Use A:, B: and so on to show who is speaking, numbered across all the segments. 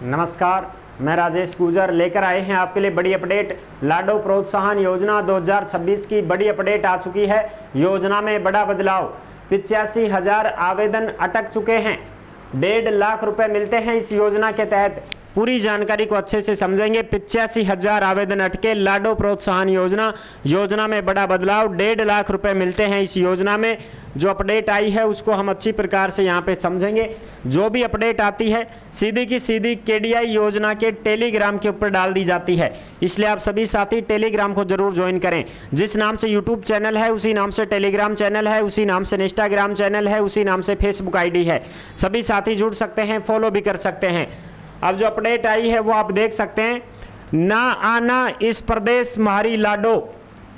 A: नमस्कार, मैं राजेश गुजर लेकर आए हैं आपके लिए बड़ी अपडेट। लाडो प्रोत्साहन योजना 2026 की बड़ी अपडेट आ चुकी है। योजना में बड़ा बदलाव, 85,000 आवेदन अटक चुके हैं, 1.5 लाख रुपए मिलते हैं इस योजना के तहत। पूरी जानकारी को अच्छे से समझेंगे। 85,000 आवेदन अटके, लाडो प्रोत्साहन योजना में बड़ा बदलाव, 1.5 लाख रुपए मिलते हैं इस योजना में। जो अपडेट आई है उसको हम अच्छी प्रकार से यहाँ पे समझेंगे। जो भी अपडेट आती है सीधी की सीधी KDI योजना के टेलीग्राम के ऊपर डाल दी जाती है, इसलिए आप सभी साथी टेलीग्राम को जरूर ज्वाइन करें। जिस नाम से यूट्यूब चैनल है उसी नाम से टेलीग्राम चैनल है, उसी नाम से इंस्टाग्राम चैनल है, उसी नाम से फेसबुक ID है। सभी साथी जुड़ सकते हैं, फॉलो भी कर सकते हैं। अब जो अपडेट आई है वो आप देख सकते हैं। ना आना इस प्रदेश म्हारी लाडो,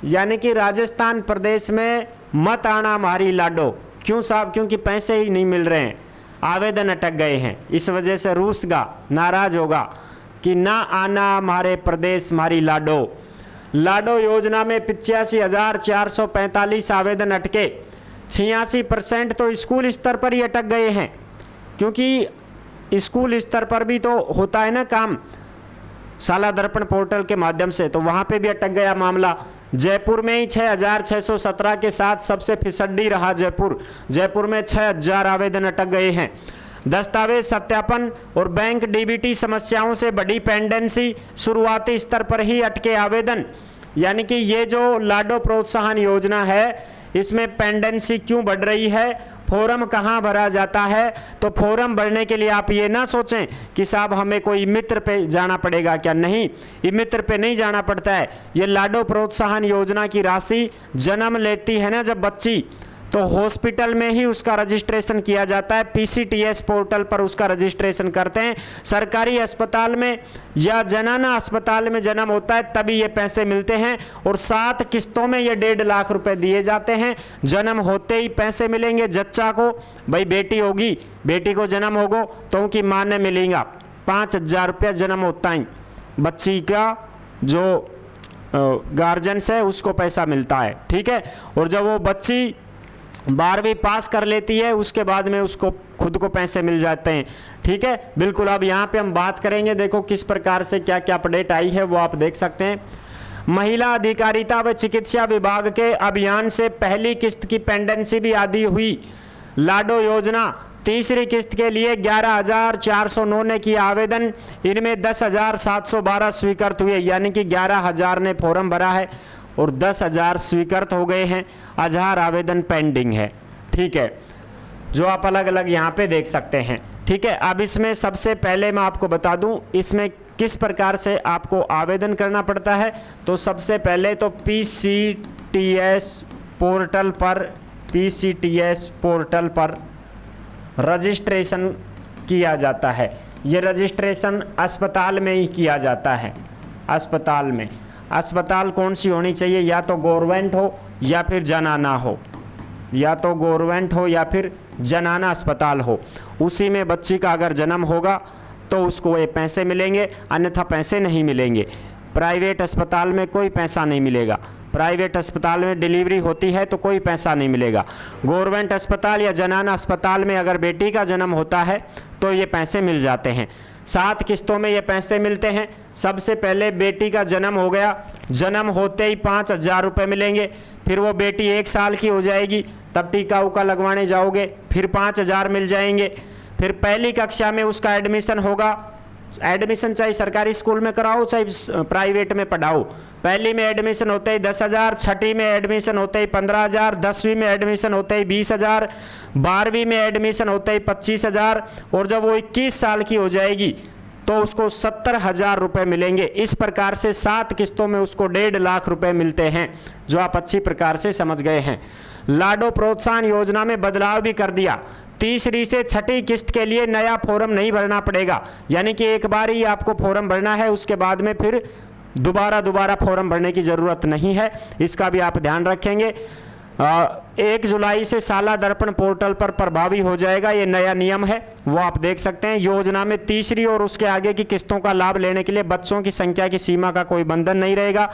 A: यानी कि राजस्थान प्रदेश में मत आना म्हारी लाडो। क्यों साहब? क्योंकि पैसे ही नहीं मिल रहे हैं, आवेदन अटक गए हैं। इस वजह से रूसगा, नाराज होगा कि ना आना हमारे प्रदेश म्हारी लाडो। लाडो योजना में 85,445 आवेदन अटके, 86% तो स्कूल स्तर पर ही अटक गए हैं। क्योंकि स्कूल स्तर पर भी तो होता है ना काम, शाला दर्पण पोर्टल के माध्यम से, तो वहाँ पे भी अटक गया मामला। जयपुर में ही 6,617 के साथ सबसे फिसड्डी रहा जयपुर में 6,000 आवेदन अटक गए हैं। दस्तावेज सत्यापन और बैंक DBT समस्याओं से बड़ी पेंडेंसी, शुरुआती स्तर पर ही अटके आवेदन। यानी कि ये जो लाडो प्रोत्साहन योजना है इसमें पेंडेंसी क्यों बढ़ रही है, फॉर्म कहाँ भरा जाता है? तो फॉर्म भरने के लिए आप ये ना सोचें कि साहब हमें कोई मित्र पे जाना पड़ेगा क्या। नहीं, ये मित्र पे नहीं जाना पड़ता है। ये लाडो प्रोत्साहन योजना की राशि जन्म लेती है ना जब बच्ची, तो हॉस्पिटल में ही उसका रजिस्ट्रेशन किया जाता है। PCTS पोर्टल पर उसका रजिस्ट्रेशन करते हैं। सरकारी अस्पताल में या जनाना अस्पताल में जन्म होता है तभी ये पैसे मिलते हैं, और 7 किस्तों में ये 1.5 लाख रुपए दिए जाते हैं। जन्म होते ही पैसे मिलेंगे जच्चा को। भाई बेटी होगी, बेटी को जन्म होगो तो उनकी माँ ने मिलेगा 5,000 रुपया जन्म होता ही। बच्ची का जो गार्जियंस है उसको पैसा मिलता है, ठीक है। और जब वो बच्ची 12वीं पास कर लेती है उसके बाद में उसको खुद को पैसे मिल जाते हैं, ठीक है। बिल्कुल, अब यहाँ पे हम बात करेंगे, देखो किस प्रकार से क्या क्या अपडेट आई है वो आप देख सकते हैं। महिला अधिकारिता व चिकित्सा विभाग के अभियान से पहली किस्त की पेंडेंसी भी आदि हुई। लाडो योजना तीसरी किस्त के लिए 11,409 ने किया आवेदन, इनमें 10,712 स्वीकृत हुए, यानी कि 11,000 ने फॉर्म भरा है और 10,000 स्वीकृत हो गए हैं। 1,000 आवेदन पेंडिंग है, ठीक है, जो आप अलग अलग यहाँ पे देख सकते हैं, ठीक है। अब इसमें सबसे पहले मैं आपको बता दूं इसमें किस प्रकार से आपको आवेदन करना पड़ता है। तो सबसे पहले तो PCTS पोर्टल पर रजिस्ट्रेशन किया जाता है। ये रजिस्ट्रेशन अस्पताल में ही किया जाता है। अस्पताल कौन सी होनी चाहिए? या तो गवर्नमेंट हो या फिर जनाना हो, या तो गवर्नमेंट हो या फिर जनाना अस्पताल हो। उसी में बच्ची का अगर जन्म होगा तो उसको ये पैसे मिलेंगे, अन्यथा पैसे नहीं मिलेंगे। प्राइवेट अस्पताल में कोई पैसा नहीं मिलेगा। प्राइवेट अस्पताल में डिलीवरी होती है तो कोई पैसा नहीं मिलेगा। गवर्नमेंट अस्पताल या जनाना अस्पताल में अगर बेटी का जन्म होता है तो ये पैसे मिल जाते हैं। 7 किस्तों में ये पैसे मिलते हैं। सबसे पहले बेटी का जन्म हो गया, जन्म होते ही 5,000 रुपये मिलेंगे। फिर वो बेटी 1 साल की हो जाएगी तब टीका उका लगवाने जाओगे, फिर 5,000 मिल जाएंगे। फिर पहली कक्षा में उसका एडमिशन होगा। एडमिशन चाहे सरकारी स्कूल में कराओ चाहे प्राइवेट में पढ़ाओ। पहली में एडमिशन होते ही 10,000, छठी में एडमिशन होते ही 15,000, 10वीं में एडमिशन होते ही 20,000, 12वीं में एडमिशन होते ही 25,000, और जब वो 21 साल की हो जाएगी तो उसको 70,000 रुपये मिलेंगे। इस प्रकार से 7 किस्तों में उसको 1.5 लाख रुपए मिलते हैं, जो आप अच्छी प्रकार से समझ गए हैं। लाडो प्रोत्साहन योजना में बदलाव भी कर दिया। तीसरी से छठी किस्त के लिए नया फॉर्म नहीं भरना पड़ेगा, यानी कि एक बार ही आपको फॉर्म भरना है, उसके बाद में फिर दोबारा फॉर्म भरने की ज़रूरत नहीं है। इसका भी आप ध्यान रखेंगे। 1 जुलाई से शाला दर्पण पोर्टल पर प्रभावी हो जाएगा, ये नया नियम है, वो आप देख सकते हैं। योजना में तीसरी और उसके आगे की किस्तों का लाभ लेने के लिए बच्चों की संख्या की सीमा का कोई बंधन नहीं रहेगा।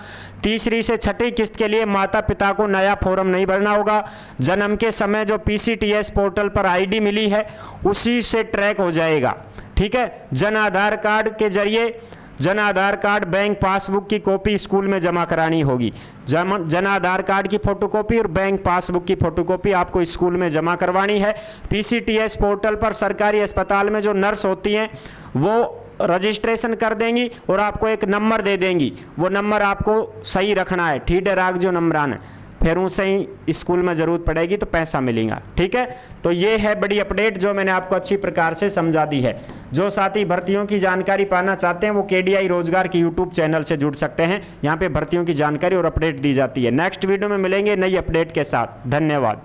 A: तीसरी से छठी किस्त के लिए माता पिता को नया फॉर्म नहीं भरना होगा। जन्म के समय जो PCTS पोर्टल पर ID मिली है उसी से ट्रैक हो जाएगा, ठीक है। जन आधार कार्ड के जरिए Jan Aadhaar card bank passbook की कॉपी स्कूल में जमा करानी होगी। जन आधार कार्ड की फोटोकॉपी और बैंक पासबुक की फोटोकॉपी आपको स्कूल में जमा करवानी है। पीसीटीएस पोर्टल पर सरकारी अस्पताल में जो नर्स होती हैं वो रजिस्ट्रेशन कर देंगी और आपको एक नंबर दे देंगी, वो नंबर आपको सही रखना है, ठीक है, राग जो नंबरान है, फिर उनसे ही स्कूल में ज़रूरत पड़ेगी तो पैसा मिलेगा। ठीक है, तो ये है बड़ी अपडेट जो मैंने आपको अच्छी प्रकार से समझा दी है। जो साथी भर्तियों की जानकारी पाना चाहते हैं वो केडीआई रोजगार की यूट्यूब चैनल से जुड़ सकते हैं। यहाँ पे भर्तियों की जानकारी और अपडेट दी जाती है। नेक्स्ट वीडियो में मिलेंगे नई अपडेट के साथ। धन्यवाद।